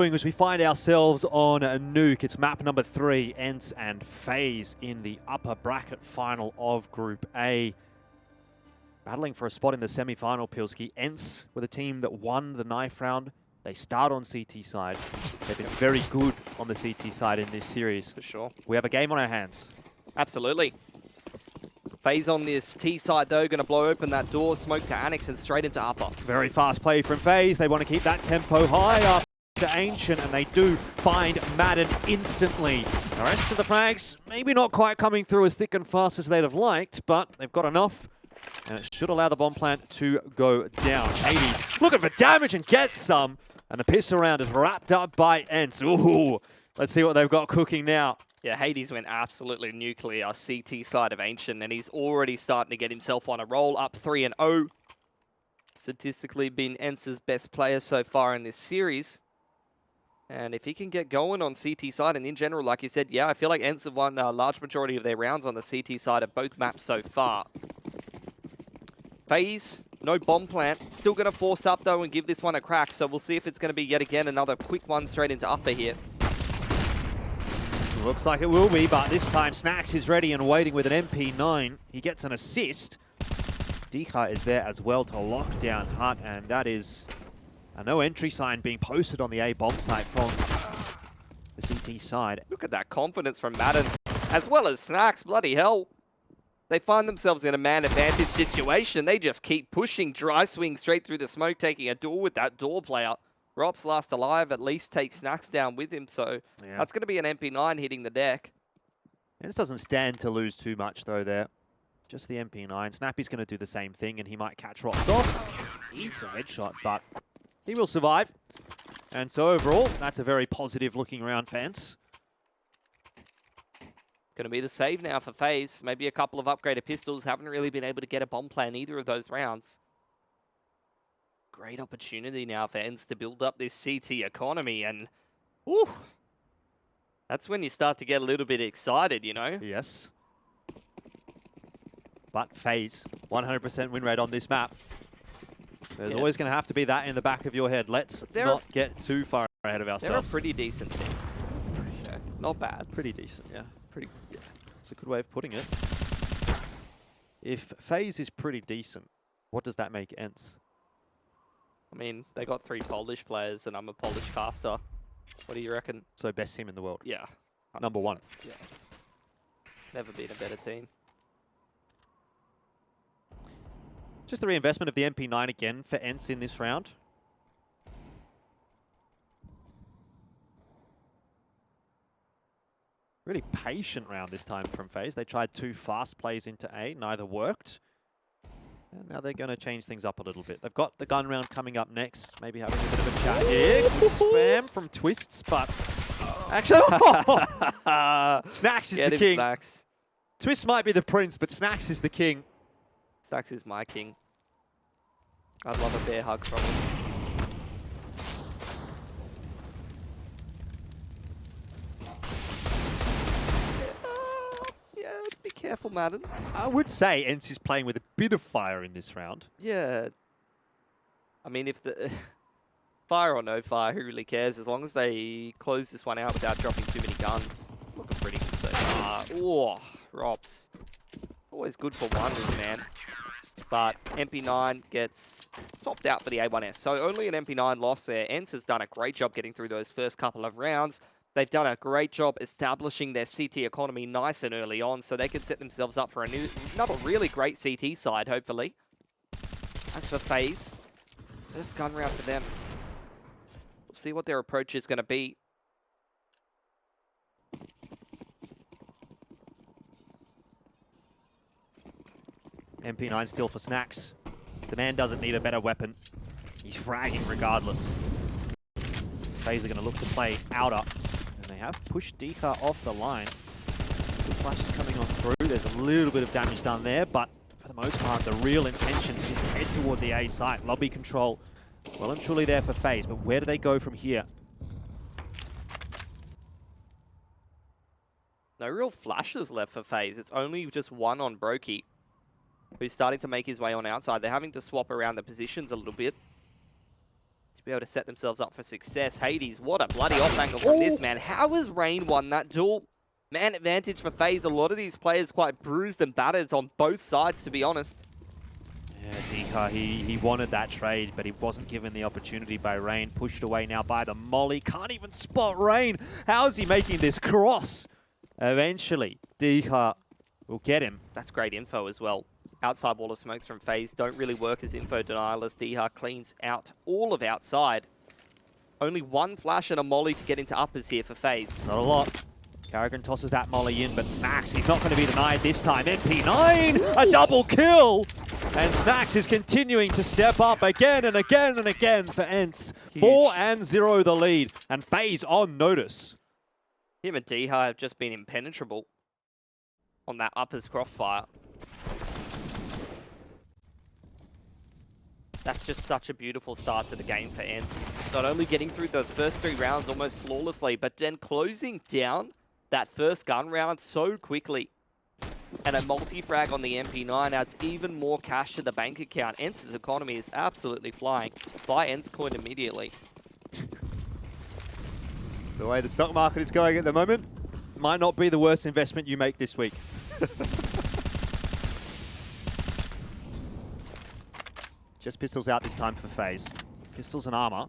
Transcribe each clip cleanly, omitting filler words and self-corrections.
As we find ourselves on a Nuke, it's map number 3, ENCE and Faze in the upper bracket final of Group A. Battling for a spot in the semi-final, Pilski. ENCE were the team that won the knife round. They start on CT side. They've been very good on the CT side in this series. For sure. We have a game on our hands. Absolutely. Faze on this T side though, going to blow open that door, smoke to Annex and straight into upper. Very fast play from Faze. They want to keep that tempo high up to Ancient, and they do find Madden instantly. The rest of the frags maybe not quite coming through as thick and fast as they'd have liked, but they've got enough, and it should allow the bomb plant to go down. Hades looking for damage and gets some, and the piss around is wrapped up by ENCE. Ooh, let's see what they've got cooking now. Yeah, Hades went absolutely nuclear, CT side of Ancient, and he's already starting to get himself on a roll, up 3-0. Statistically been ENCE's best player so far in this series. And if he can get going on CT side, and in general, like you said, yeah, I feel like ENCE have won a large majority of their rounds on the CT side of both maps so far. Faze, no bomb plant. Still going to force up, though, and give this one a crack. So we'll see if it's going to be yet again another quick one straight into upper here. Looks like it will be, but this time Snacks is ready and waiting with an MP9. He gets an assist. Dika is there as well to lock down Hut, and that is a no entry sign being posted on the A bomb site from the CT side. Look at that confidence from Madden, as well as Snacks. Bloody hell. They find themselves in a man advantage situation. They just keep pushing, dry swing straight through the smoke, taking a door with that door player. Rops last alive, at least take Snacks down with him, so yeah, that's going to be an MP9 hitting the deck. This doesn't stand to lose too much, though, there. Just the MP9. Snappy's going to do the same thing, and he might catch Rops off. Eats a headshot, but he will survive. And so overall, that's a very positive looking round for ENCE. Going to be the save now for Faze. Maybe a couple of upgraded pistols. Haven't really been able to get a bomb plan either of those rounds. Great opportunity now for ENCE to build up this CT economy, and whew, that's when you start to get a little bit excited, you know? Yes. But Faze, 100% win rate on this map. There's always going to have to be that in the back of your head. Let's not get too far ahead of ourselves. They're a pretty decent team. Yeah, not bad. Pretty decent, yeah. That's a good way of putting it. If Faze is pretty decent, what does that make ENCE? I mean, they got 3 Polish players, and I'm a Polish caster. What do you reckon? So best team in the world. Yeah. 100%. Number 1. Yeah. Never been a better team. Just the reinvestment of the MP9 again for ENCE in this round. Really patient round this time from Faze. They tried 2 fast plays into A, neither worked. And now they're going to change things up a little bit. They've got the gun round coming up next. Maybe having a bit of a chat here. Good spam from Twists, but actually, Snacks is the king. Snacks. Twists might be the prince, but Snacks is the king. Snacks is my king. I'd love a bear hug from him. Be careful, Madden. I would say ENCE is playing with a bit of fire in this round. Yeah. I mean, if the fire or no fire, who really cares? As long as they close this one out without dropping too many guns. It's looking pretty good so far. Oh, Rops. Always good for wonders, man. But MP9 gets swapped out for the A1S. So only an MP9 loss there. ENCE has done a great job getting through those first couple of rounds. They've done a great job establishing their CT economy nice and early on, so they can set themselves up for another really great CT side, hopefully. As for Faze, first gun round for them. We'll see what their approach is going to be. MP9 still for Snacks. The man doesn't need a better weapon. He's fragging regardless. Faze are going to look to play outer. They have pushed Dika off the line. The flash is coming on through. There's a little bit of damage done there, but for the most part, the real intention is to head toward the A site. Lobby control well and truly there for Faze, but where do they go from here? No real flashes left for Faze. It's only just one on Brokey, who's starting to make his way on outside. They're having to swap around the positions a little bit. to be able to set themselves up for success. Hades, what a bloody off angle from this man. How has Rain won that duel? Man advantage for FaZe. A lot of these players quite bruised and battered on both sides, to be honest. Yeah, Dika, he wanted that trade, but he wasn't given the opportunity by Rain. Pushed away now by the molly. Can't even spot Rain. How is he making this cross? Eventually, Dika will get him. That's great info as well. Outside wall of smokes from FaZe don't really work as info denial as Dika cleans out all of outside. Only one flash and a molly to get into uppers here for FaZe. Not a lot. Carrigan tosses that molly in, but Snacks, he's not going to be denied this time. MP9, a double kill! And Snacks is continuing to step up again and again and again for ENCE. 4-0 the lead, and FaZe on notice. Him and Dika have just been impenetrable on that uppers crossfire. That's just such a beautiful start to the game for ENCE. Not only getting through the first 3 rounds almost flawlessly, but then closing down that first gun round so quickly. And a multi-frag on the MP9 adds even more cash to the bank account. ENCE's economy is absolutely flying. Buy ENCE coin immediately. The way the stock market is going at the moment, might not be the worst investment you make this week. Just pistols out this time for FaZe. Pistols and armor.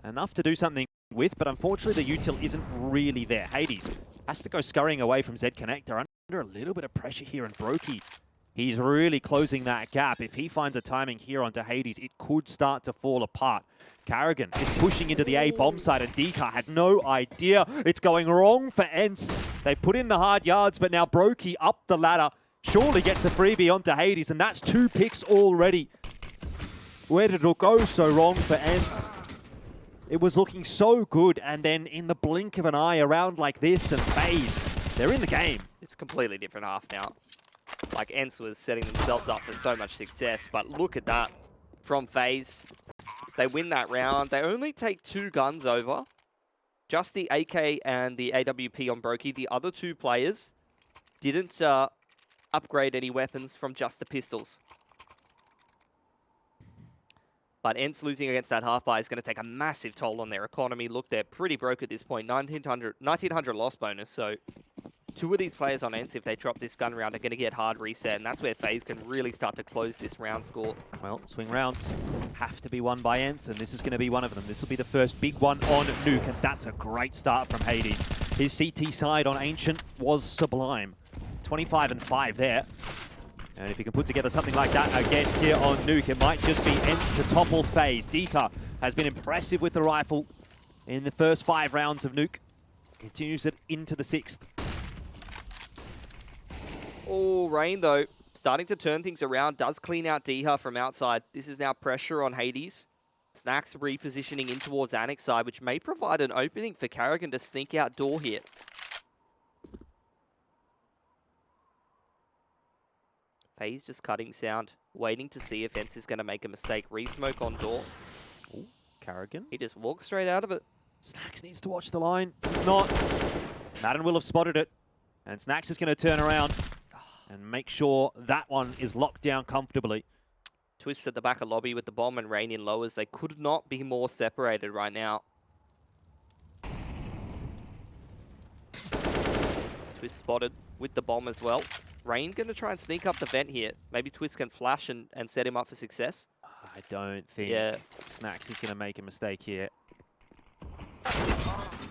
Enough to do something with, but unfortunately the util isn't really there. Hades has to go scurrying away from Z Connector under a little bit of pressure here, and Brokey, he's really closing that gap. If he finds a timing here onto Hades, it could start to fall apart. Carrigan is pushing into the A bomb side, and Dika had no idea. It's going wrong for ENCE. They put in the hard yards, but now Brokey up the ladder surely gets a freebie onto Hades, and that's 2 picks already. Where did it go so wrong for ENCE? It was looking so good, and then in the blink of an eye, around like this, and FaZe, they're in the game. It's a completely different half now. Like, ENCE was setting themselves up for so much success, but look at that from FaZe. They win that round. They only take 2 guns over. Just the AK and the AWP on Brokey. The other 2 players didn't upgrade any weapons from just the pistols. But ENCE losing against that half-buy is going to take a massive toll on their economy. Look, they're pretty broke at this point. 1900 loss bonus, so 2 of these players on ENCE, if they drop this gun round, are going to get hard reset, and that's where FaZe can really start to close this round score. Well, swing rounds have to be won by ENCE, and this is going to be one of them. This will be the first big one on Nuke, and that's a great start from Hades. His CT side on Ancient was sublime. 25-5 there. And if he can put together something like that again here on Nuke, it might just be ENCE to topple FaZe. Dika has been impressive with the rifle in the first 5 rounds of Nuke. Continues it into the 6th. Oh, Rain, though, starting to turn things around, does clean out Dika from outside. This is now pressure on Hades. Snacks repositioning in towards Annex side, which may provide an opening for Carrigan to sneak out door here. FaZe just cutting sound, waiting to see if ENCE is going to make a mistake. Re-smoke on door. Ooh, Carrigan. He just walks straight out of it. Snacks needs to watch the line. He's not. Madden will have spotted it. And Snacks is going to turn around and make sure that one is locked down comfortably. Twist at the back of lobby with the bomb and Rain in lowers. They could not be more separated right now. Twist spotted with the bomb as well. Rain going to try and sneak up the vent here. Maybe Twist can flash and set him up for success. I don't think Snacks is going to make a mistake here.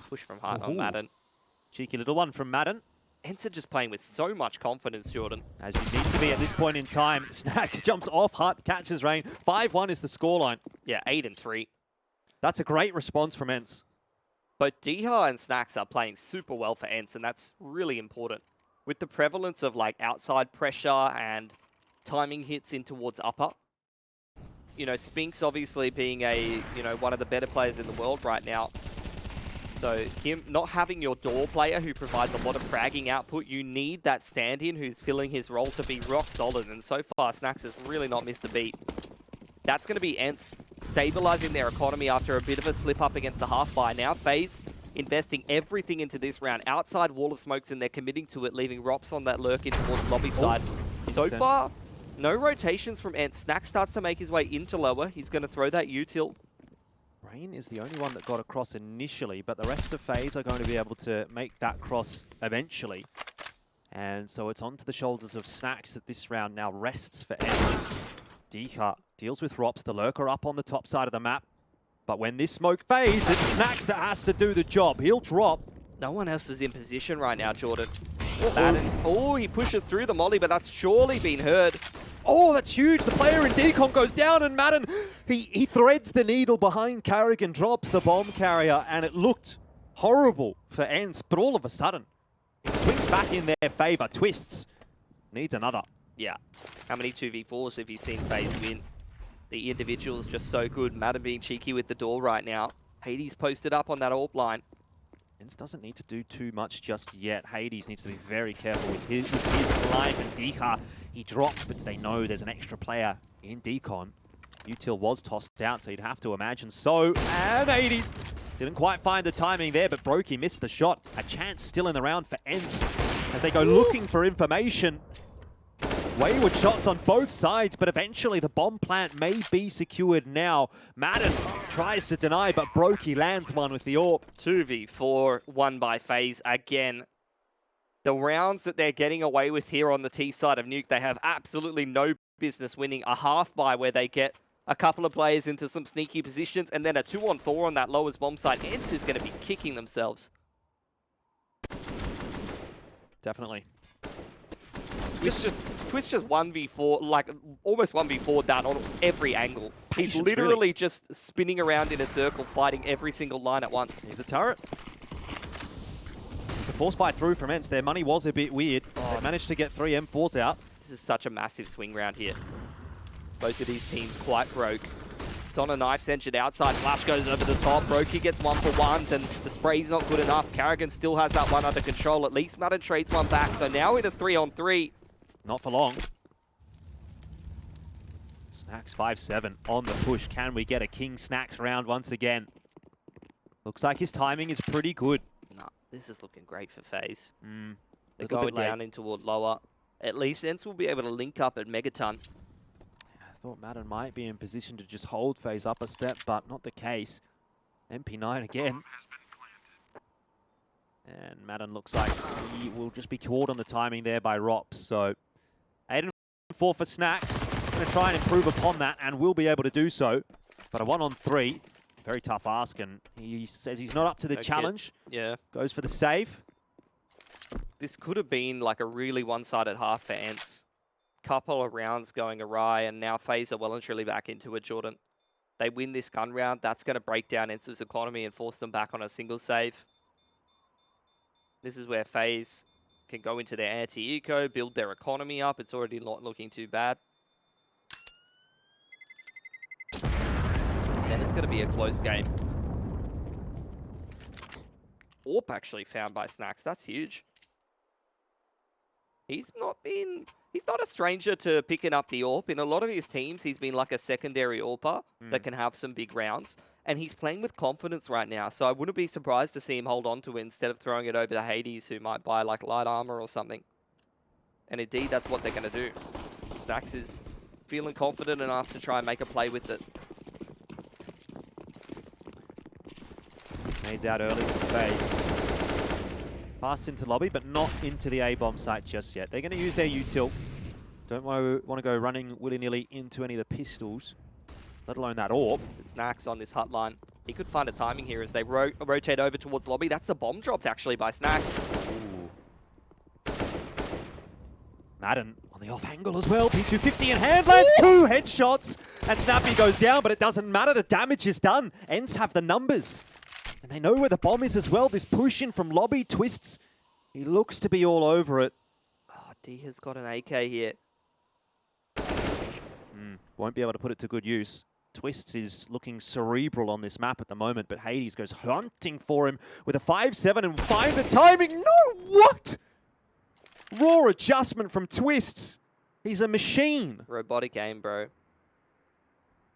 Push from height on Madden. Cheeky little one from Madden. ENCE just playing with so much confidence, Jordan. As you need to be at this point in time. Snacks jumps off Hut, catches Rain. 5-1 is the scoreline. Yeah, 8-3. That's a great response from ENCE. Both Dika and Snacks are playing super well for ENCE, and that's really important. With the prevalence of like outside pressure and timing hits in towards upper. You know, Spinks obviously being one of the better players in the world right now. So him not having your door player who provides a lot of fragging output, you need that stand-in who's filling his role to be rock solid. And so far, Snacks has really not missed a beat. That's going to be ENCE stabilizing their economy after a bit of a slip up against the half-buy. Now FaZe investing everything into this round. Outside wall of smokes, and they're committing to it, leaving Rops on that lurk in towards lobby side. So far, no rotations from ENCE. Snack starts to make his way into lower. He's going to throw that util. Rain is the only one that got across initially, but the rest of Faze are going to be able to make that cross eventually. And so it's onto the shoulders of Snacks that this round now rests for ENCE. Dika deals with Rops, the lurker up on the top side of the map. But when this smoke fades, it's Snacks that has to do the job. He'll drop. No one else is in position right now, Jordan. Madden. Oh, he pushes through the molly, but that's surely been heard. Oh, that's huge. The player in Decon goes down, and Madden, he threads the needle behind Carrigan, drops the bomb carrier, and it looked horrible for ENCE, but all of a sudden, it swings back in their favor. Twists. Needs another. Yeah. How many 2v4s have you seen Faze win? The individual's just so good. Madden being cheeky with the door right now. Hades posted up on that AWP line. ENCE doesn't need to do too much just yet. Hades needs to be very careful with his life, and Dika, he drops, but they know there's an extra player in Decon. Util was tossed out, so you'd have to imagine so. And Hades didn't quite find the timing there, but Brokey missed the shot. A chance still in the round for ENCE as they go looking for information. Wayward shots on both sides, but eventually the bomb plant may be secured now. Madden tries to deny, but Brokey lands one with the AWP. 2v4, won by Faze again. The rounds that they're getting away with here on the T side of Nuke, they have absolutely no business winning. A half buy where they get a couple of players into some sneaky positions, and then a 2-on-4 on that lowest bomb site. ENCE is going to be kicking themselves. Definitely. Twitch just 1v4, like almost 1v4 that on every angle. He's literally just spinning around in a circle, fighting every single line at once. Here's a turret. It's a force buy through from ENCE. Their money was a bit weird. They managed to get 3 M4s out. This is such a massive swing round here. Both of these teams quite broke. It's on a knife's edge outside. Flash goes over the top. Brokey gets 1-for-1s, and the spray's not good enough. Carrigan still has that one under control. At least Madden trades one back. So now in a 3-on-3. Not for long. Snacks 5-7 on the push. Can we get a King Snacks round once again? Looks like his timing is pretty good. Nah, this is looking great for Faze. They're Little going bit late. down in toward lower. At least ENCE will be able to link up at Megaton. I thought Madden might be in position to just hold Faze up a step, but not the case. MP9 again. And Madden looks like he will just be caught on the timing there by Rops. So 8-4 for Snacks. Going to try and improve upon that, and will be able to do so. But a 1-on-3, very tough ask, and he says he's not up to the challenge. Yeah. Goes for the save. This could have been like a really one-sided half for ENCE. Couple of rounds going awry, and now Faze are well and truly back into it, Jordan. They win this gun round, that's going to break down ENCE's economy and force them back on a single save. This is where Faze can go into their anti-eco, build their economy up. It's already not looking too bad. Then it's going to be a close game. AWP actually found by Snacks. That's huge. He's not a stranger to picking up the AWP. In a lot of his teams, he's been like a secondary AWPer that can have some big rounds. And he's playing with confidence right now, so I wouldn't be surprised to see him hold on to it instead of throwing it over to Hades, who might buy like light armor or something. And indeed, that's what they're going to do. Snacks is feeling confident enough to try and make a play with it. Nades out early for Faze. Fast into lobby, but not into the A-bomb site just yet. They're going to use their util. Don't want to go running willy-nilly into any of the pistols, let alone that AWP. Snacks on this hotline. He could find a timing here as they rotate over towards lobby. That's the bomb dropped actually by Snacks. Ooh. Madden on the off angle as well. P250 in hand, lands 2 headshots. And Snappy goes down, but it doesn't matter. The damage is done. ENCE have the numbers. And they know where the bomb is as well. This push in from lobby, Twists. He looks to be all over it. Oh, D has got an AK here. Won't be able to put it to good use. Twists is looking cerebral on this map at the moment, but Hades goes hunting for him with a 5-7 and find the timing. No, what? Raw adjustment from Twists. He's a machine. Robotic aim, bro.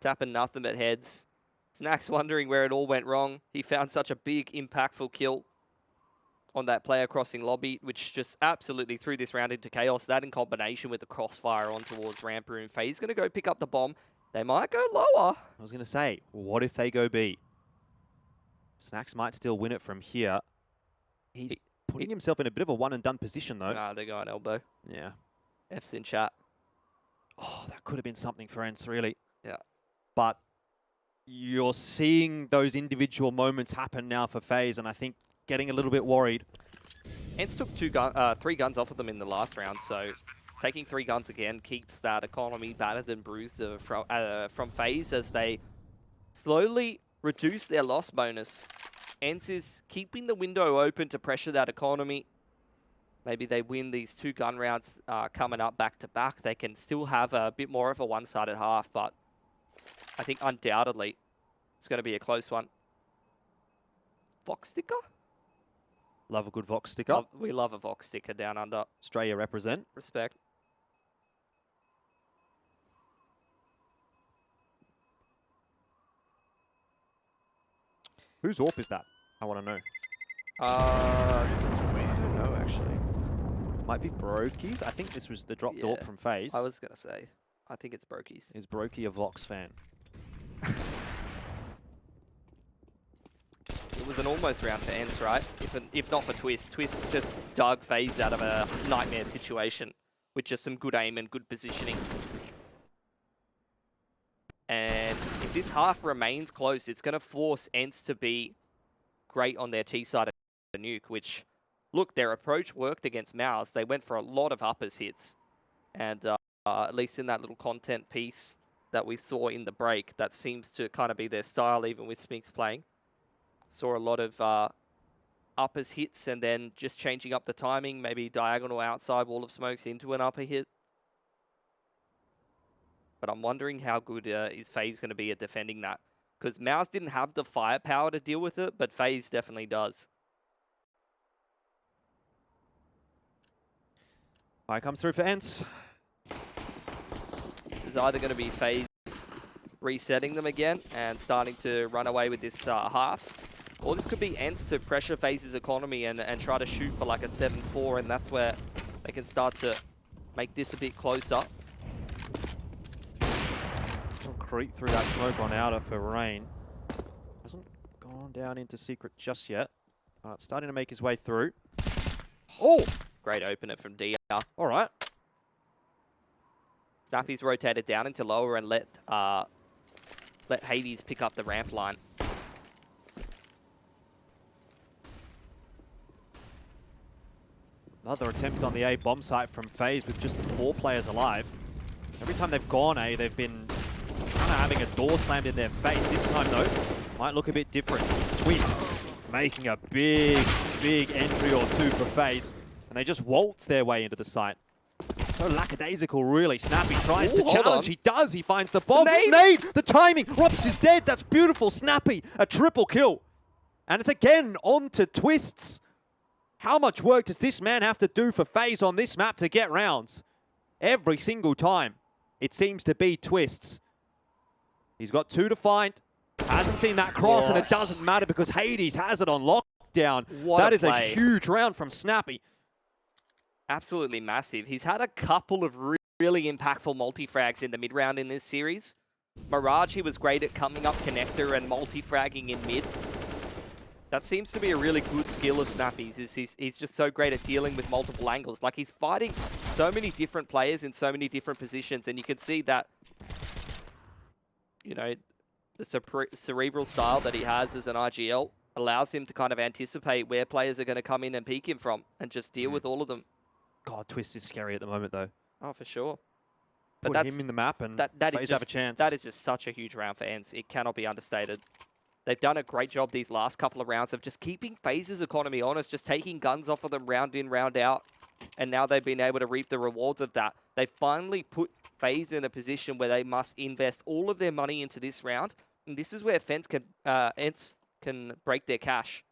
Tapping nothing but heads. Snacks wondering where it all went wrong. He found such a big, impactful kill on that player crossing lobby, which just absolutely threw this round into chaos. That in combination with the crossfire on towards ramp room. Faze going to go pick up the bomb. They might go lower. I was going to say, what if they go B? Snacks might still win it from here. He's putting himself in a bit of a one-and-done position, though. Nah, they're going elbow. Yeah. F's in chat. Oh, that could have been something for ENCE, really. Yeah. But you're seeing those individual moments happen now for Faze, and I think getting a little bit worried. ENCE took 3 guns off of them in the last round, so taking 3 guns again keeps that economy battered and bruised from Faze as they slowly reduce their loss bonus. ENCE is keeping the window open to pressure that economy. Maybe they win these 2 gun rounds coming up back-to-back. They can still have a bit more of a one-sided half, but I think undoubtedly it's going to be a close one. Vox sticker? Love a good Vox sticker. We love a Vox sticker down under. Australia represent. Respect. Whose AWP is that? I want to know. I don't know, actually. Might be Brokey's. I think this was the dropped AWP from Faze. I was going to say, I think it's Brokey's. Is Brokey a Vox fan? It was an almost round for ENCE, right? If not for Twist. Twist just dug Faze out of a nightmare situation with just some good aim and good positioning. And if this half remains close, it's going to force ENCE to be great on their T side of the Nuke, which, look, their approach worked against Mouse. They went for a lot of uppers hits. And at least in that little content piece that we saw in the break, that seems to kind of be their style, even with Spinks playing. Saw a lot of uppers hits and then just changing up the timing, maybe diagonal outside wall of smokes into an upper hit. But I'm wondering how good is Faze going to be at defending that. Because Mouse didn't have the firepower to deal with it, but Faze definitely does. Fire comes through for ENCE. This is either going to be Faze resetting them again and starting to run away with this half. Or this could be ENCE to pressure Faze's economy and try to shoot for like a 7-4, and that's where they can start to make this a bit closer. He'll creep through that smoke on outer for Rain. Hasn't gone down into secret just yet. It's starting to make his way through. Oh! Great opener from DR. All right. Snappy's rotated down into lower and let Hades pick up the ramp line. Another attempt on the A bomb site from Faze with just 4 players alive. Every time they've gone A, they've been kind of having a door slammed in their face. This time, though, might look a bit different. Twists making a big entry or 2 for Faze, and they just waltz their way into the site. So lackadaisical, really. Snappy tries to challenge. He does. He finds the bomb. Nade! The timing! Rops is dead. That's beautiful. Snappy, a triple kill. And it's again on to Twists. How much work does this man have to do for Faze on this map to get rounds? Every single time, it seems to be Twists. He's got 2 to find. Hasn't seen that cross, and it doesn't matter because Hades has it on lockdown. That is a huge round from Snappy. Absolutely massive. He's had a couple of really impactful multi-frags in the mid-round in this series. Mirage, he was great at coming up connector and multi-fragging in mid. That seems to be a really good skill of Snappy's. He's just so great at dealing with multiple angles. Like, he's fighting so many different players in so many different positions, and you can see that, you know, the cerebral style that he has as an IGL allows him to kind of anticipate where players are going to come in and peek him from and just deal with all of them. God, Twist is scary at the moment, though. Oh, for sure. But Put him in the map and Faze have a chance. That is just such a huge round for ENCE. It cannot be understated. They've done a great job these last couple of rounds of just keeping Faze's economy honest, just taking guns off of them round in, round out. And now they've been able to reap the rewards of that. They finally put Faze in a position where they must invest all of their money into this round. And this is where ENCE can break their cash.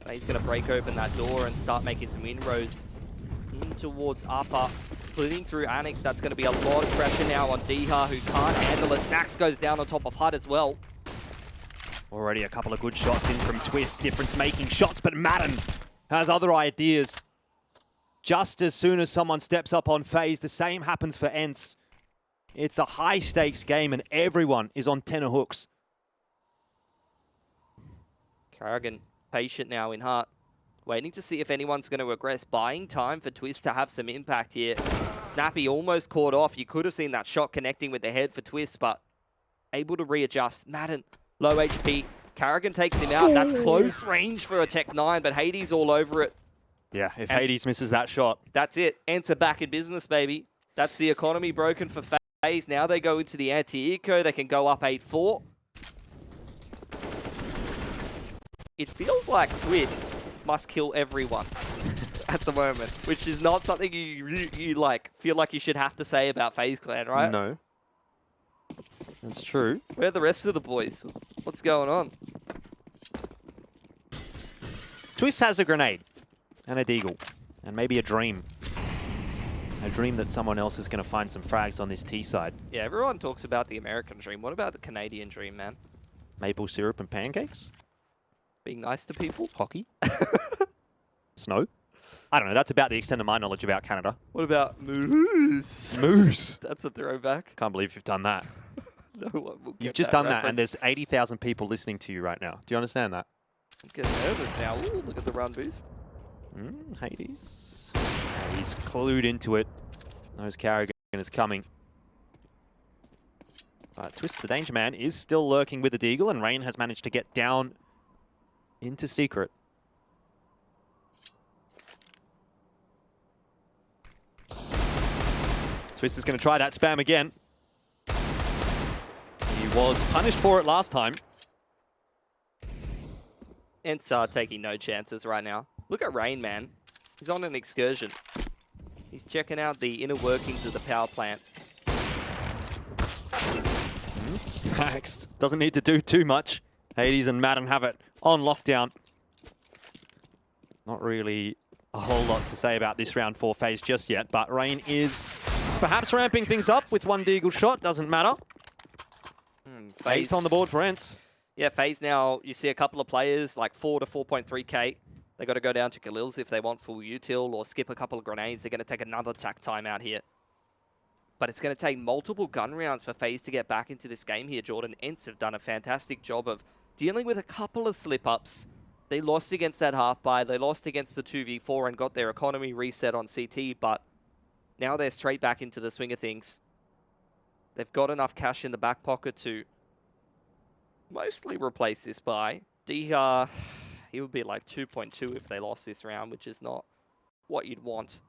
He's going to break open that door and start making some inroads in towards upper. Splitting through Annex, that's going to be a lot of pressure now on Diha, who can't handle it. Snacks goes down on top of HUD as well. Already a couple of good shots in from Twist. Difference making shots, but Madden has other ideas. just as soon as someone steps up on Faze, the same happens for ENCE. It's a high-stakes game, and everyone is on tenor hooks. Carrigan, patient now in heart. Waiting to see if anyone's going to aggress. Buying time for Twist to have some impact here. Snappy almost caught off. You could have seen that shot connecting with the head for Twist, but able to readjust. Madden, low HP. Carrigan takes him out. That's close range for a Tech 9, but Hades all over it. Yeah, if Hades misses that shot. That's it. ENCE are back in business, baby. That's the economy broken for Faze. Now they go into the anti-eco. They can go up 8-4. It feels like Twist must kill everyone at the moment, which is not something you like feel like you should have to say about FaZe Clan, right? No. That's true. Where are the rest of the boys? What's going on? Twist has a grenade and a deagle and maybe a dream. A dream that someone else is going to find some frags on this T side. Yeah, everyone talks about the American dream. What about the Canadian dream, man? Maple syrup and pancakes? Being nice to people? Hockey? Snow? I don't know. That's about the extent of my knowledge about Canada. What about moose? Moose. That's a throwback. Can't believe you've done that. No one will get You've just that done that, and reference. there's 80,000 people listening to you right now. Do you understand that? I'm getting nervous now. Ooh, look at the run boost. Hades. Yeah, he's clued into it. Knows Carrigan is coming. But Twist, the Danger Man, is still lurking with the deagle, and Rain has managed to get down into secret. Twist is going to try that spam again. He was punished for it last time. ENCE are taking no chances right now. Look at Rain, man. He's on an excursion. He's checking out the inner workings of the power plant. Smacks. Doesn't need to do too much. Hades and Madden have it on lockdown. Not really a whole lot to say about this round 4 phase just yet, but Rain is perhaps ramping things up with one deagle shot. Doesn't matter. FaZe 8th on the board for ENCE. Yeah, FaZe now, you see a couple of players like 4 to 4.3k. They got to go down to Khalil's if they want full util or skip a couple of grenades. They're going to take another tack time out here. But it's going to take multiple gun rounds for FaZe to get back into this game here, Jordan. ENCE have done a fantastic job of dealing with a couple of slip-ups. They lost against that half-buy. They lost against the 2v4 and got their economy reset on CT, but now they're straight back into the swing of things. They've got enough cash in the back pocket to mostly replace this buy. Diha, he would be like 2.2 if they lost this round, which is not what you'd want.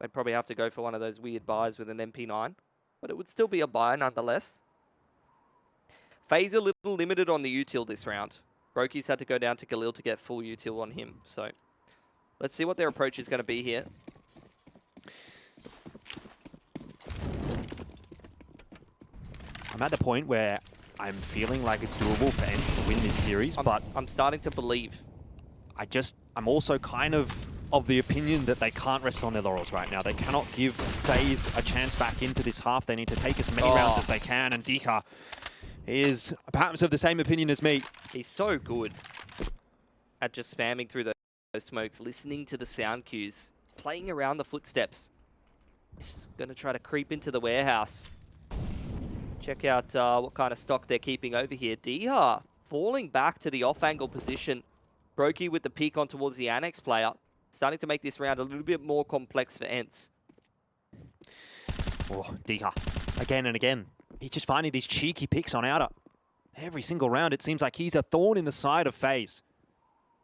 They'd probably have to go for one of those weird buys with an MP9, but it would still be a buy nonetheless. FaZe a little limited on the util this round. Brokey's had to go down to Khalil to get full util on him, so let's see what their approach is going to be here. I'm at the point where I'm feeling like it's doable for ENCE to win this series, but I'm starting to believe. I'm also kind of the opinion that they can't rest on their laurels right now. They cannot give FaZe a chance back into this half. They need to take as many rounds as they can, and Dika is perhaps of the same opinion as me. He's so good at just spamming through those smokes, listening to the sound cues, playing around the footsteps. He's going to try to creep into the warehouse. Check out what kind of stock they're keeping over here. Diha falling back to the off-angle position. Brokey with the peek on towards the Annex player. Starting to make this round a little bit more complex for ENCE. Oh, Diha, again and again. He's just finding these cheeky picks on outer. Every single round, it seems like he's a thorn in the side of FaZe.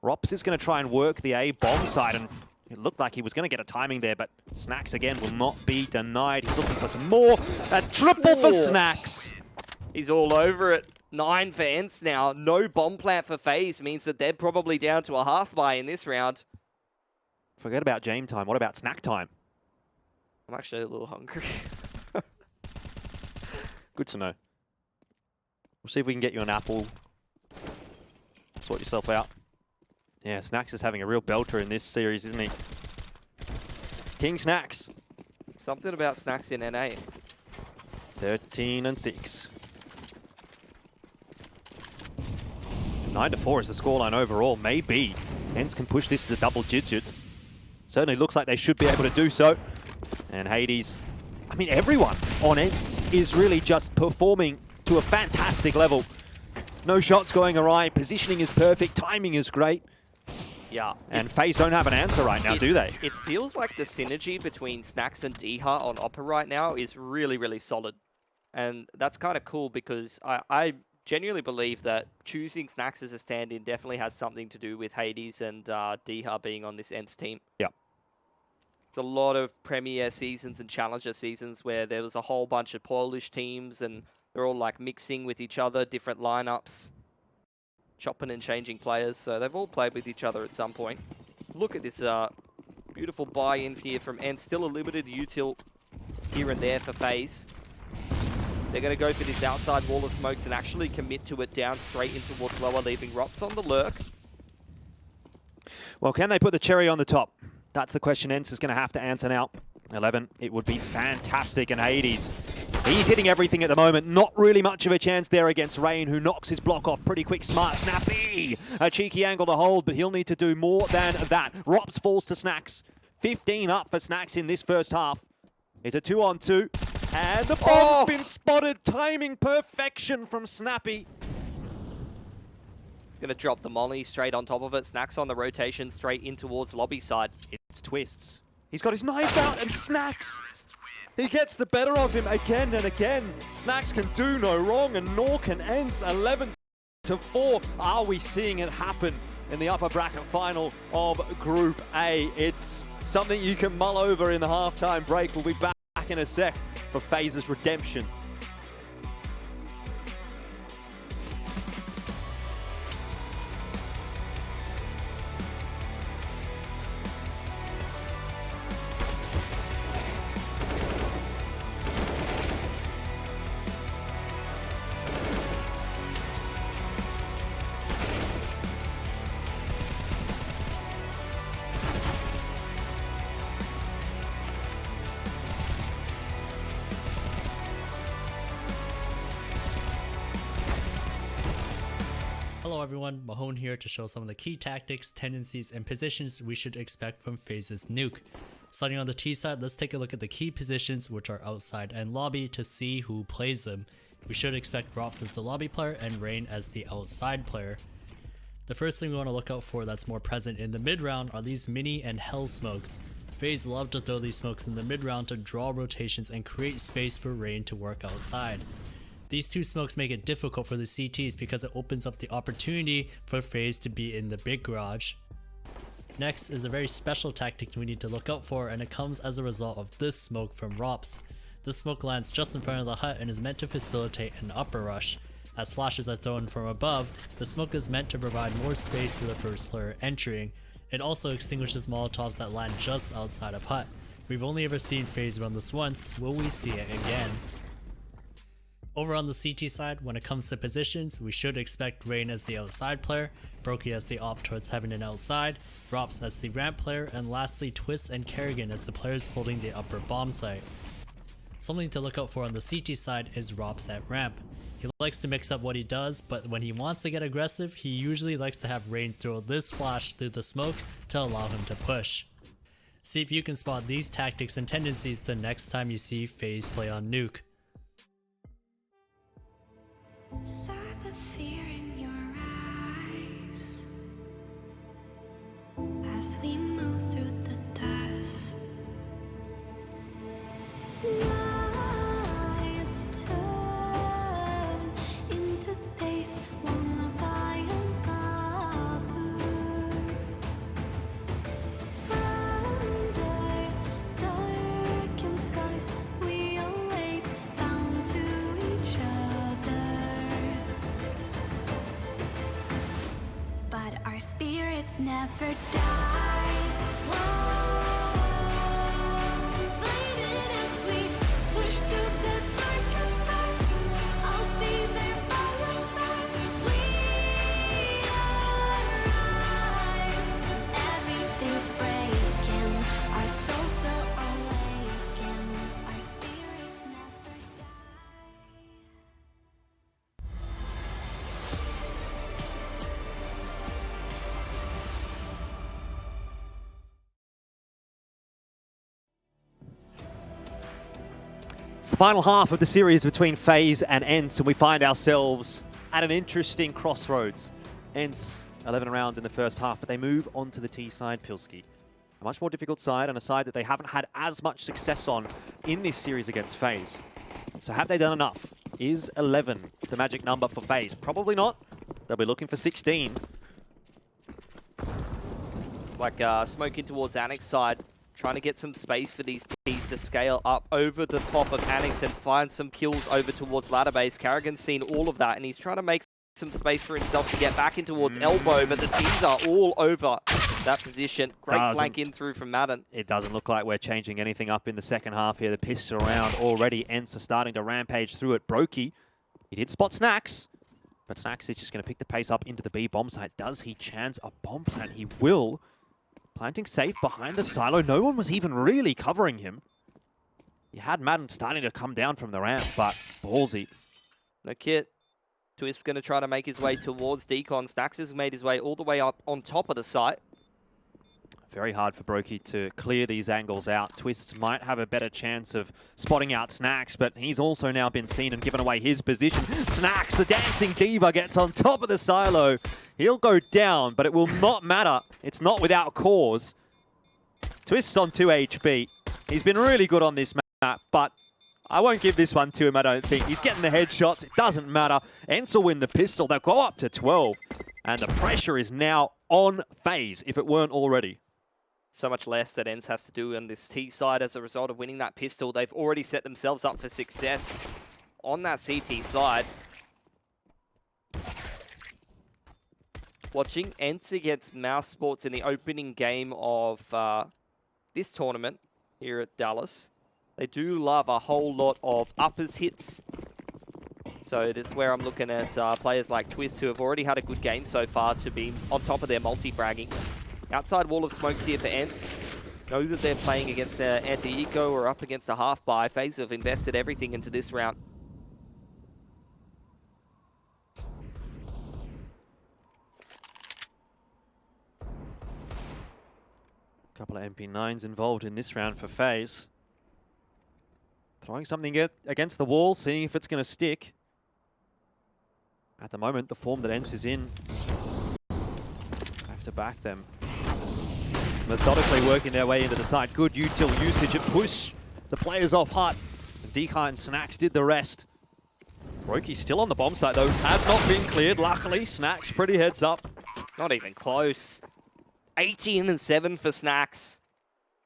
Rops is going to try and work the A bomb side, and it looked like he was going to get a timing there, but Snacks again will not be denied. He's looking for some more. A triple for Snacks. He's all over it. 9 for ENCE now. No bomb plant for FaZe means that they're probably down to a half buy in this round. Forget about Jame time. What about snack time? I'm actually a little hungry. Good to know. We'll see if we can get you an apple. Sort yourself out. Yeah, Snacks is having a real belter in this series, isn't he? King Snacks. Something about Snacks in NA. 13-6. 9-4 is the scoreline overall. Maybe ENCE can push this to double digits. Certainly looks like they should be able to do so. And Hades, I mean, everyone on ENCE is really just performing to a fantastic level. No shots going awry, positioning is perfect, timing is great. Yeah. And Faze don't have an answer right now, do they? It feels like the synergy between Snax and Diha on Oppa right now is really, really solid. And that's kind of cool because I genuinely believe that choosing Snax as a stand-in definitely has something to do with Hades and Diha being on this ENCE team. Yeah. It's a lot of Premier seasons and Challenger seasons where there was a whole bunch of Polish teams and they're all like mixing with each other, different lineups, chopping and changing players. So they've all played with each other at some point. Look at this beautiful buy-in here from ENCE. Still a limited util here and there for Faze. They're going to go for this outside wall of smokes and actually commit to it down straight in towards lower, leaving Rops on the lurk. Well, can they put the cherry on the top? That's the question ENCE is going to have to answer now. 11, it would be fantastic. And Hades, he's hitting everything at the moment. Not really much of a chance there against Rain, who knocks his block off pretty quick. Smart, snappy. A cheeky angle to hold, but he'll need to do more than that. Rops falls to Snax. 15 up for Snax in this first half. It's a 2-on-2. And the bomb's been spotted. Timing perfection from Snappy. Gonna drop the molly straight on top of it. Snax on the rotation straight in towards lobby side. It's Twists. He's got his knife out and Snax. He gets the better of him again and again. Snax can do no wrong and nor can ENCE. 11-4. Are we seeing it happen in the upper bracket final of Group A? It's something you can mull over in the halftime break. We'll be back in a sec for Faze's redemption. Hello everyone, Mahone here to show some of the key tactics, tendencies, and positions we should expect from Faze's Nuke. Starting on the T side, let's take a look at the key positions, which are outside and lobby, to see who plays them. We should expect Rops as the lobby player and Rain as the outside player. The first thing we want to look out for that's more present in the mid round are these mini and hell smokes. Faze love to throw these smokes in the mid round to draw rotations and create space for Rain to work outside. These two smokes make it difficult for the CTs because it opens up the opportunity for Faze to be in the big garage. Next is a very special tactic we need to look out for, and it comes as a result of this smoke from Rops. This smoke lands just in front of the hut and is meant to facilitate an upper rush. As flashes are thrown from above, the smoke is meant to provide more space for the first player entering. It also extinguishes Molotovs that land just outside of hut. We've only ever seen Faze run this once. Will we see it again? Over on the CT side, when it comes to positions, we should expect Rain as the outside player, Brokey as the op towards heaven and outside, Rops as the ramp player, and lastly Twist and Kerrigan as the players holding the upper bomb site. Something to look out for on the CT side is Rops at ramp. He likes to mix up what he does, but when he wants to get aggressive, he usually likes to have Rain throw this flash through the smoke to allow him to push. See if you can spot these tactics and tendencies the next time you see Faze play on Nuke. Saw the fear in your eyes as we move through the dust. Nights turn into days, one by another. Under darkened skies, we await, bound to each other. But our spirits never die. Fighting as we push through the darkest times. I'll be there by your side. We arise. Everything's breaking. Our souls will awaken. Our spirits never die. It's the final half of the series between FaZe and ENCE, and we find ourselves at an interesting crossroads. ENCE, 11 rounds in the first half, but they move on to the T side, Pilski. A much more difficult side, and a side that they haven't had as much success on in this series against FaZe. So have they done enough? Is 11 the magic number for FaZe? Probably not. They'll be looking for 16. It's like smoke in towards Annex side, trying to get some space for these T's to scale up over the top of Annex and find some kills over towards ladder base. Karrigan's seen all of that, and he's trying to make some space for himself to get back in towards Elbow, but the T's are all over that position. Great flank in through from Madden. It doesn't look like we're changing anything up in the second half here. The pistol around already. ENCE are starting to rampage through it. Brokey, he did spot Snacks, but Snacks is just going to pick the pace up into the B bomb site. Does he chance a bomb plant? He will. Planting safe behind the silo. No one was even really covering him. You had Madden starting to come down from the ramp, but ballsy. No kit. Twist's going to try to make his way towards Decon. Snacks has made his way all the way up on top of the site. Very hard for Brokey to clear these angles out. Twists might have a better chance of spotting out Snacks, but he's also now been seen and given away his position. Snacks, the dancing diva, gets on top of the silo. He'll go down, but it will not matter. It's not without cause. Twist's on 2 HP. He's been really good on this map, but I won't give this one to him, I don't think. He's getting the headshots. It doesn't matter. ENCE will win the pistol. They'll go up to 12. And the pressure is now on FaZe, if it weren't already. So much less that ENCE has to do on this T side as a result of winning that pistol. They've already set themselves up for success on that CT side. Watching ENCE against Mouse Sports in the opening game of this tournament here at Dallas. They do love a whole lot of uppers hits. So this is where I'm looking at players like Twist, who have already had a good game so far, to be on top of their multi-fragging. Outside wall of smokes here for ENCE. Know that they're playing against their anti-eco or up against a half-buy. FaZe have invested everything into this round. Couple of MP9s involved in this round for FaZe. Throwing something against the wall, seeing if it's going to stick. At the moment, the form that ENCE is in, have to back them. Methodically working their way into the side. Good util usage. It pushed the players off hut. DK and Snacks did the rest. Brokey still on the bomb site, though. Has not been cleared. Luckily, Snacks pretty heads up. Not even close. 18-7 for Snacks.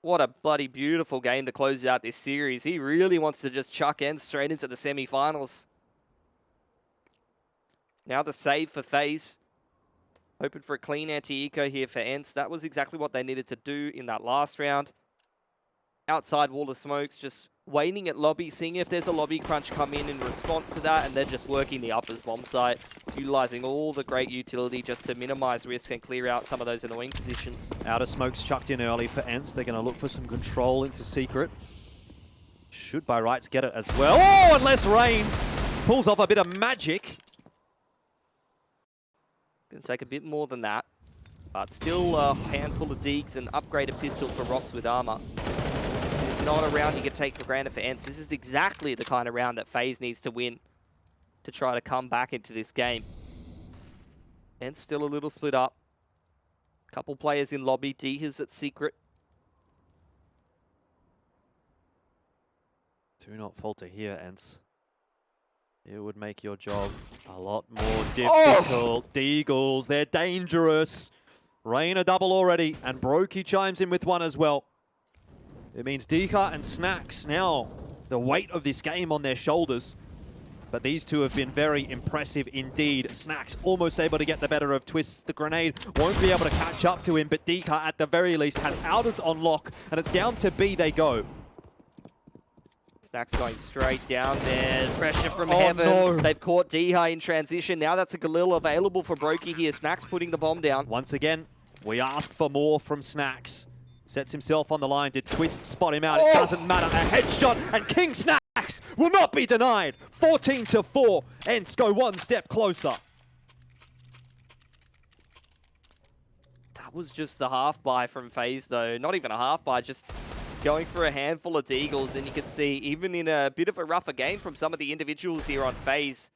What a bloody beautiful game to close out this series. He really wants to just chuck ENCE straight into the semi-finals. Now the save for FaZe. Hoping for a clean anti-eco here for ENCE. That was exactly what they needed to do in that last round. Outside wall of smokes, just waiting at lobby, seeing if there's a lobby crunch come in response to that, and they're just working the uppers bomb site, utilizing all the great utility just to minimize risk and clear out some of those annoying positions. Outer smokes chucked in early for ENCE. They're going to look for some control into secret. Should by rights get it as well. Oh, unless Rain pulls off a bit of magic. Going to take a bit more than that, but still a handful of deeks and upgrade a pistol for Rops with armor. Not a round you can take for granted for ENCE. This is exactly the kind of round that FaZe needs to win to try to come back into this game. ENCE still a little split up. Couple players in lobby. D is at secret. Do not falter here, ENCE. It would make your job a lot more difficult. Deagles, they're dangerous. Rain a double already, and Brokey chimes in with one as well. It means DK and Snacks now the weight of this game on their shoulders. But these two have been very impressive indeed. Snacks almost able to get the better of Twist. The grenade won't be able to catch up to him, but DK at the very least has outers on lock, and it's down to B they go. Snacks going straight down there. Pressure from heaven. No. They've caught Deha in transition. Now that's a Galil available for Brokey here. Snacks putting the bomb down. Once again, we ask for more from Snacks. Sets himself on the line. Did Twist spot him out? It doesn't matter. A headshot, and King Snacks will not be denied. 14-4. ENCE go one step closer. That was just the half buy from FaZe though. Not even a half buy, just going for a handful of deagles, and you can see even in a bit of a rougher game from some of the individuals here on Faze,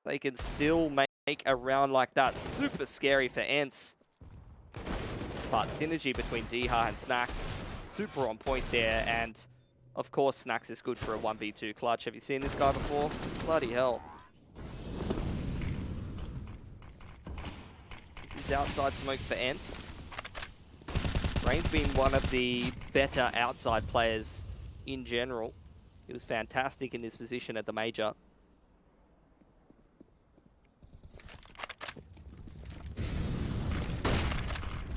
they can still make a round like that. Super scary for ENCE. But synergy between Diha and Snacks, super on point there, and of course Snacks is good for a 1v2 clutch. Have you seen this guy before? Bloody hell. This is outside smokes for ENCE. Rain's been one of the better outside players in general. He was fantastic in this position at the major.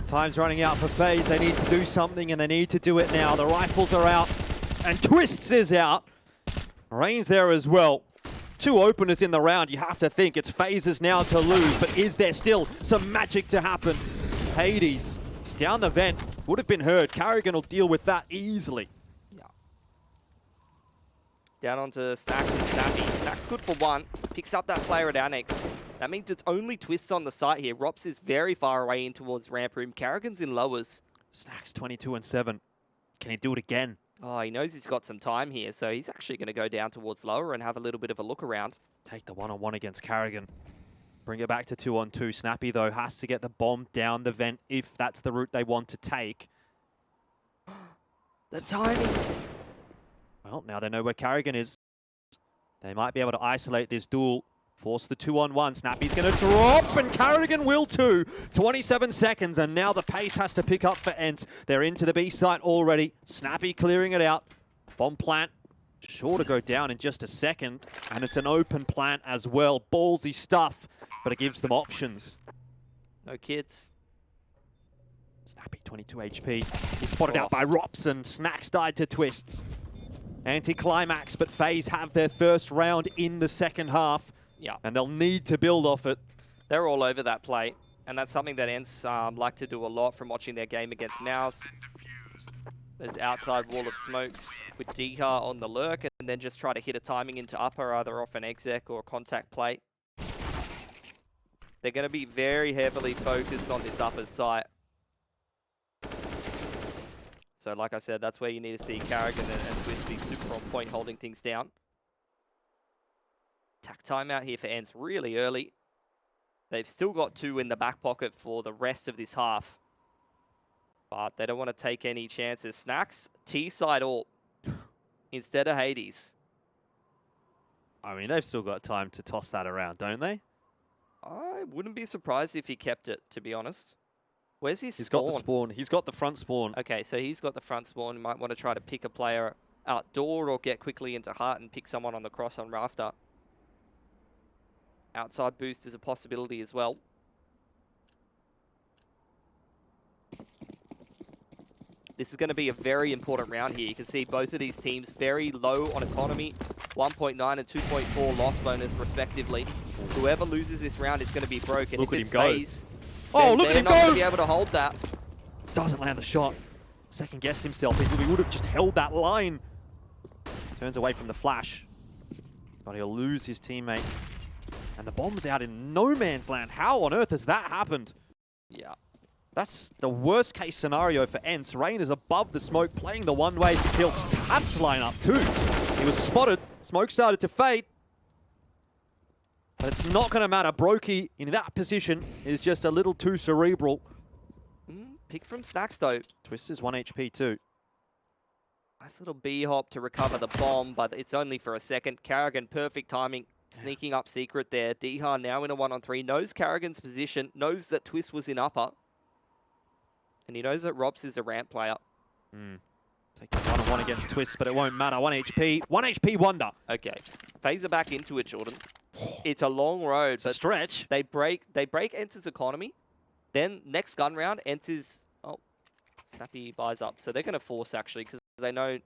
Time's running out for Faze. They need to do something, and they need to do it now. The rifles are out, and Twists is out. Rain's there as well. Two openers in the round. You have to think it's Faze's now to lose, but is there still some magic to happen? Hades down the vent. Would have been heard. Carrigan will deal with that easily. Yeah. Down onto Snacks and Snappy. Snacks good for one. Picks up that player at Annex. That means it's only Twists on the site here. Rops is very far away in towards ramp room. Carrigan's in lowers. Snacks 22 and 7. Can he do it again? Oh, he knows he's got some time here, so he's actually going to go down towards lower and have a little bit of a look around. Take the one-on-one against Carrigan. Bring it back to 2-on-2. Snappy, though, has to get the bomb down the vent if that's the route they want to take. The timing. Well, now they know where Carrigan is. They might be able to isolate this duel. Force the 2-on-1. Snappy's going to drop, and Carrigan will too. 27 seconds, and now the pace has to pick up for ENCE. They're into the B site already. Snappy clearing it out. Bomb plant. Sure to go down in just a second, and it's an open plant as well. Ballsy stuff, but it gives them options. No kids. Snappy, 22 HP. He's spotted out by Rops, and Snacks died to Twists. Anti-climax, but Faze have their first round in the second half. Yeah. And they'll need to build off it. They're all over that play, and that's something that ENCE like to do a lot from watching their game against Mouse. There's outside wall of smokes with Diha on the lurk, and then just try to hit a timing into upper, either off an exec or a contact plate. They're going to be very heavily focused on this upper site. So like I said, that's where you need to see Carrigan and Twist be super on point holding things down. Attack timeout here for ENCE really early. They've still got 2 in the back pocket for the rest of this half. But they don't want to take any chances. Snacks, T-side ult instead of Hades. I mean, they've still got time to toss that around, don't they? I wouldn't be surprised if he kept it, to be honest. Where's his He's spawn? got the spawn. He's got the front spawn. Okay, so he's got the front spawn. He might want to try to pick a player outdoor or get quickly into Heart and pick someone on the cross on Rafter. Outside boost is a possibility as well. This is going to be a very important round here. You can see both of these teams very low on economy. 1.9 and 2.4 loss bonus respectively. Whoever loses this round is going to be broken. Look if at it's him go. Faze, Oh, look at they're him not going go! to be able to hold that. Doesn't land the shot. Second guessed himself. He would have just held that line. Turns away from the flash. But he'll lose his teammate. And the bomb's out in no man's land. How on earth has that happened? Yeah. That's the worst case scenario for ENCE. Rain is above the smoke, playing the one-way to kill. Perhaps line up too. He was spotted. Smoke started to fade. But it's not going to matter. Brokey in that position is just a little too cerebral. Pick from Snacks though. Twist is 1 HP too. Nice little B-hop to recover the bomb, but it's only for a second. Carrigan, perfect timing. Sneaking up secret there. Diha now in a 1-on-3. Knows Carrigan's position. Knows that Twist was in upper. And he knows that Rops is a ramp player. Take the 1-on-1 against Twist, but it won't matter. 1 HP. 1 HP wonder. Okay. Phaser back into it, Jordan. It's a long road, It's a but stretch. they break ENCE's economy. Then next gun round, ENCE's... Oh, Snappy buys up. So they're going to force, actually, because they know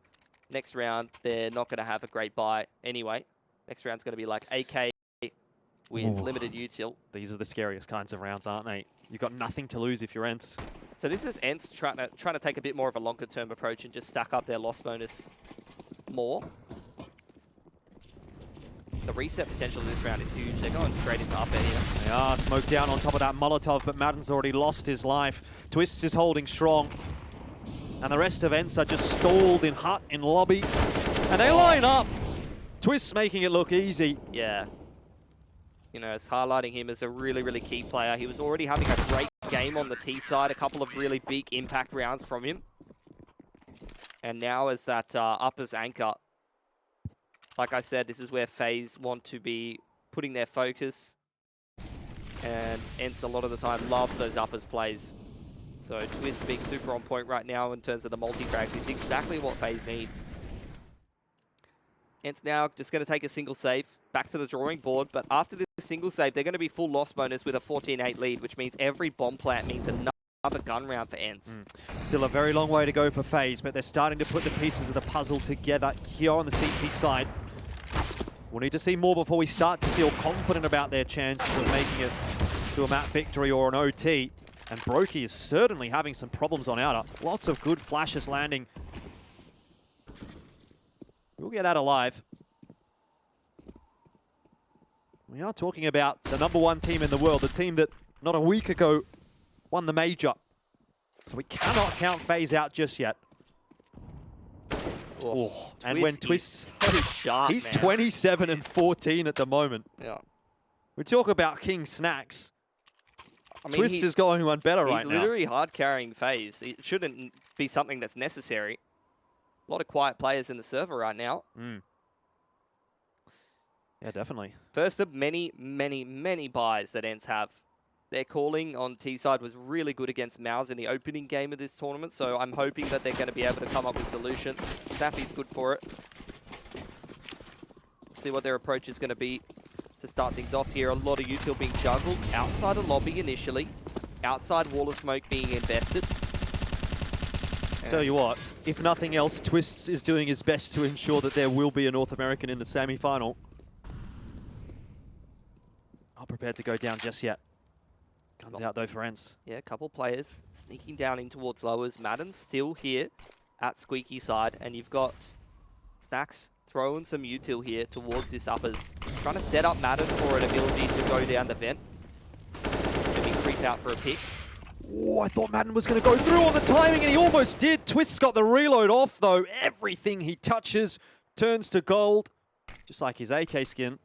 next round they're not going to have a great buy anyway. Next round's going to be like AK with limited util. These are the scariest kinds of rounds, aren't they? You've got nothing to lose if you're ENCE. So this is ENCE trying to take a bit more of a longer term approach and just stack up their loss bonus more. The reset potential of this round is huge. They're going straight into upper here. They are smoked down on top of that Molotov, but Madden's already lost his life. Twist is holding strong. And the rest of ENCE are just stalled in hut, in lobby. And they line up. Twist's making it look easy. Yeah. You know, it's highlighting him as a really, really key player. He was already having a great game on the T side, a couple of really big impact rounds from him. And now as that uppers anchor, like I said, this is where FaZe want to be putting their focus. And ENCE a lot of the time loves those uppers plays. So Twist being super on point right now in terms of the multi-frags is exactly what FaZe needs. ENCE now just going to take a single save, back to the drawing board, but after this single save, they're going to be full loss bonus with a 14-8 lead, which means every bomb plant means another gun round for ENCE. Still a very long way to go for FaZe, but they're starting to put the pieces of the puzzle together here on the CT side. We'll need to see more before we start to feel confident about their chances of making it to a map victory or an OT. And Brokey is certainly having some problems on outer. Lots of good flashes landing. We'll get out alive. We are talking about the #1 team in the world, the team that not a week ago won the major. So we cannot count FaZe out just yet. Oh, and when Twist, so sharp, he's man. 27 and 14 at the moment. Yeah. We talk about King Snacks. I mean, Twist is going one better right he's now. literally hard carrying FaZe. It shouldn't be something that's necessary. A lot of quiet players in the server right now. Yeah, definitely. First of many, many, many buys that ENCE have. Their calling on T-side was really good against Mouse in the opening game of this tournament, so I'm hoping that they're going to be able to come up with a solution. Snappy's good for it. Let's see what their approach is going to be to start things off here. A lot of util being juggled outside of lobby initially. Outside wall of smoke being invested. Tell you what, if nothing else, Twists is doing his best to ensure that there will be a North American in the semi-final. Not prepared to go down just yet. Guns out though for ENCE. Yeah, a couple players sneaking down in towards lowers. Madden's still here at Squeaky side, and you've got Snacks throwing some util here towards this uppers. Trying to set up Madden for an ability to go down the vent. Maybe creep out for a pick. Oh, I thought Madden was going to go through on the timing, and he almost did. Twist's got the reload off, though. Everything he touches turns to gold, just like his AK skin.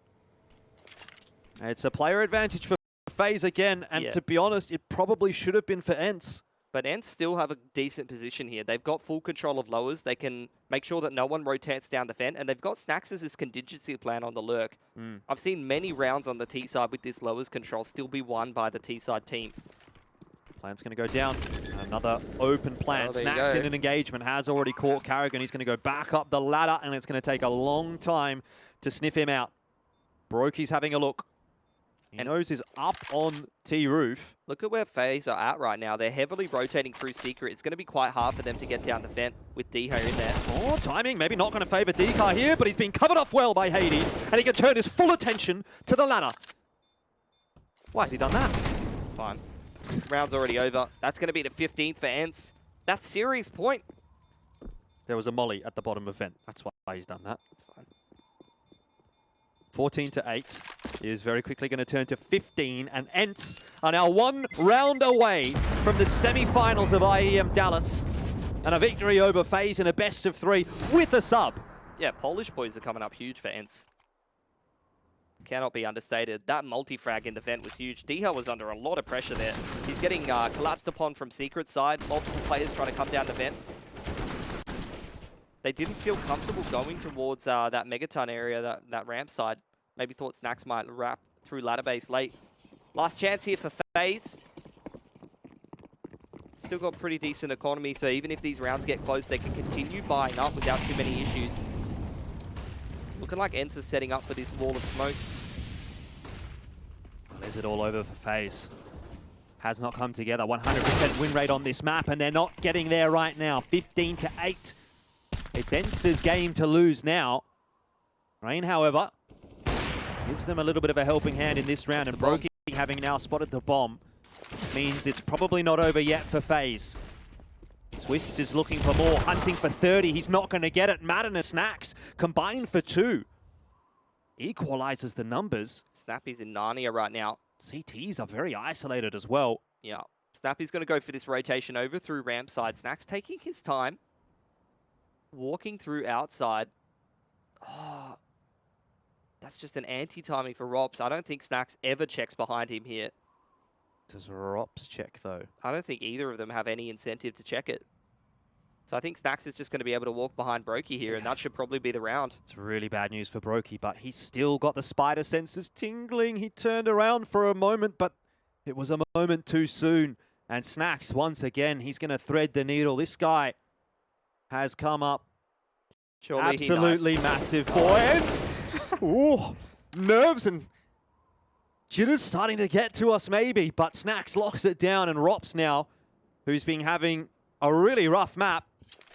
It's a player advantage for FaZe again, and to be honest, it probably should have been for ENCE. But ENCE still have a decent position here. They've got full control of lowers. They can make sure that no one rotates down the vent, and they've got Snacks as this contingency plan on the lurk. I've seen many rounds on the T side with this lowers control still be won by the T side team. Plan's going to go down. Another open plan. Snacks in an engagement. Has already caught Carrigan. He's going to go back up the ladder, and it's going to take a long time to sniff him out. Brokey's having a look. He knows he's up on T-roof. Look at where FaZe are at right now. They're heavily rotating through Secret. It's going to be quite hard for them to get down the vent with Deho in there. Oh, timing. Maybe not going to favour Decar here, but he's been covered off well by Hades, and he can turn his full attention to the ladder. Why has he done that? It's fine. Round's already over. That's going to be the 15th for ENCE. That's series point. There was a molly at the bottom of vent. That's why he's done that. It's fine. 14-8 is very quickly going to turn to 15, and ENCE are now one round away from the semi-finals of IEM Dallas, and a victory over FaZe in a best-of-3 with a sub. Yeah, Polish boys are coming up huge for ENCE. Cannot be understated. That multi-frag in the vent was huge. Deho was under a lot of pressure there. He's getting collapsed upon from Secret side. Multiple players trying to come down the vent. They didn't feel comfortable going towards that Megaton area, that ramp side. Maybe thought Snacks might wrap through ladder base late. Last chance here for FaZe. Still got pretty decent economy, so even if these rounds get close, they can continue buying up without too many issues. Looking like ENCE is setting up for this wall of smokes. There's it all over for FaZe. Has not come together. 100% win rate on this map, and they're not getting there right now. 15-8. It's ENCE's game to lose now. Rain, however, gives them a little bit of a helping hand in this round, and Brokey, having now spotted the bomb, means it's probably not over yet for FaZe. Twist is looking for more, hunting for 30. He's not going to get it. Madden and Snacks combined for 2. Equalizes the numbers. Snappy's in Narnia right now. CTs are very isolated as well. Yeah. Snappy's going to go for this rotation over through ramp side. Snacks taking his time. Walking through outside. Oh, that's just an anti-timing for Rops. I don't think Snacks ever checks behind him here. Does Rops check, though? I don't think either of them have any incentive to check it. So I think Snacks is just going to be able to walk behind Brokey here, and that should probably be the round. It's really bad news for Brokey, but he's still got the spider senses tingling. He turned around for a moment, but it was a moment too soon. And Snacks, once again, he's going to thread the needle. This guy has come up Surely absolutely he massive for ENCE. Ooh, nerves and jitters starting to get to us maybe, but Snacks locks it down, and Rops now, who's been having a really rough map,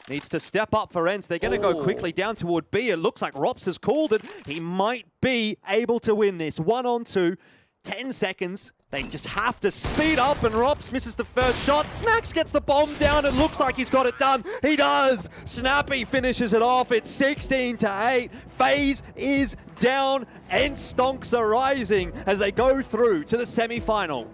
needs to step up for ENCE. They're going to go quickly down toward B. It looks like Rops has called it. He might be able to win this. 1-on-2, 10 seconds. They just have to speed up, and Rops misses the first shot. Snacks gets the bomb down. It looks like he's got it done. He does. Snappy finishes it off. It's 16-8. Faze is down. ENCE stonks are rising as they go through to the semi-final.